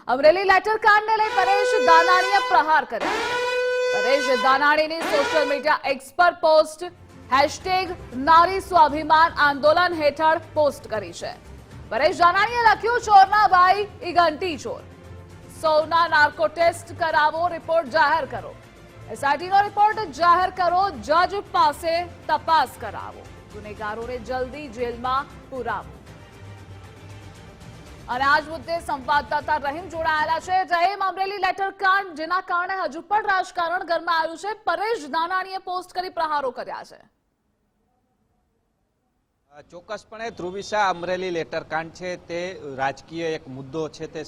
અમરેલી લેટરકાંડને લઈ પરેશ દાનાણીએ પ્રહાર કર્યા. પરેશ દાનાણીની સોશિયલ મીડિયા એક્સ પર પોસ્ટ #નારી સ્વાભિમાન આંદોલન હેઠળ પોસ્ટ કરી છે. પરેશ દાનાણીએ લખ્યું, ચોરના ભાઈ ઈ ઘંટી ચોર, સૌના નાર્કો ટેસ્ટ કરાવો, રિપોર્ટ જાહેર કરો, એસઆઈટીનો રિપોર્ટ જાહેર કરો, જજ પાસે તપાસ કરાવો, ગુનેગારોને જલ્દી જેલમાં પુરાવો. અને આજ મુદ્દે સંવાદદાતા રહીમ જોડાયેલા છે. રહીમ, અમરેલી લેટરકાંડ જેના કારણે હજુ પણ રાજકારણ ગરમા આવ્યું છે, પરેશ દાનાણીએ પોસ્ટ કરી પ્રહારો કર્યા છે. ચોક્કસપણે ધ્રુવિશા, અમરેલી લેટરકાંડ છે તે રાજકીય એક મુદ્દો છે તે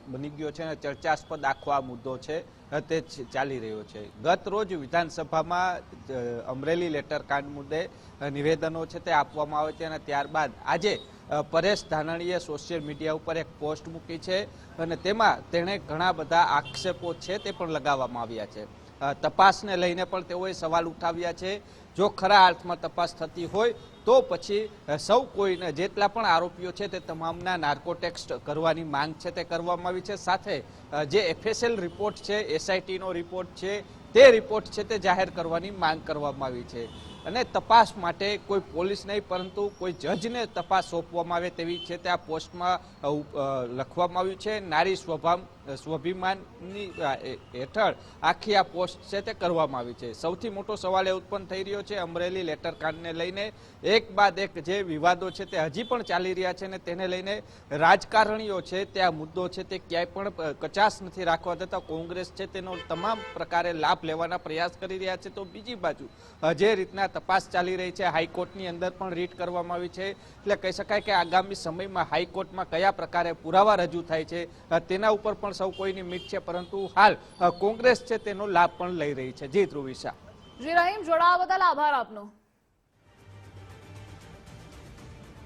બની ગયો છે અને ચર્ચાસ્પદ આખો આ મુદ્દો છે તે ચાલી રહ્યો છે. ગત રોજ વિધાનસભામાં અમરેલી લેટરકાંડ મુદ્દે નિવેદનો છે તે આપવામાં આવે છે અને ત્યારબાદ આજે પરેશ ધાનાણીએ સોશિયલ મીડિયા ઉપર એક પોસ્ટ મૂકી છે અને તેમાં તેણે ઘણા બધા આક્ષેપો છે તે પણ લગાવવામાં આવ્યા છે. તપાસને લઈને પણ તેઓએ સવાલ ઉઠાવ્યા છે. જો ખરા અર્થમાં તપાસ થતી હોય તો પછી સૌ કોઈને જેટલા પણ આરોપીઓ છે તે તમામના નાર્કો ટેસ્ટ કરવાની માંગ છે તે કરવામાં આવી છે. સાથે જે FSL રિપોર્ટ છે, એસઆઈટીનો રિપોર્ટ છે, તે રિપોર્ટ છે તે જાહેર કરવાની માંગ કરવામાં આવી છે. અને તપાસ માટે કોઈ પોલીસ નહીં પરંતુ કોઈ જજને તપાસ સોંપવામાં આવે તેવી છે તે આ પોસ્ટમાં લખવામાં આવ્યું છે. નારી સ્વાભિમાનની હેઠળ આખી આ પોસ્ટ છે તે કરવામાં આવી છે. સૌથી મોટો સવાલ એ ઉત્પન્ન થઈ રહ્યો છે અમરેલી લેટરકાંડને લઈને. એક બાદ એક જે વિવાદો છે તે હજી પણ ચાલી રહ્યા છે અને તેને લઈને રાજકારણીઓ છે તે આ મુદ્દો છે તે ક્યાંય પણ કચાશ નથી રાખવા દેતા. કોંગ્રેસ છે તેનો તમામ પ્રકારે લાભ લેવાના પ્રયાસ કરી રહ્યા છે. તો બીજી બાજુ જે રીતના તપાસ ચાલી રહી છે, હાઈકોર્ટની અંદર પણ રીટ કરવામાં આવી છે. એટલે કહી શકાય કે આગામી સમયમાં હાઈકોર્ટમાં કયા પ્રકારે પુરાવા રજૂ થાય છે તેના ઉપર પણ સૌ કોઈની મીટ છે. પરંતુ હાલ કોંગ્રેસ છે તેનો લાભ પણ લઈ રહી છે. જી ધ્રુવિશા. જી રહીમ, જોડાવા બદલ આભાર આપનો.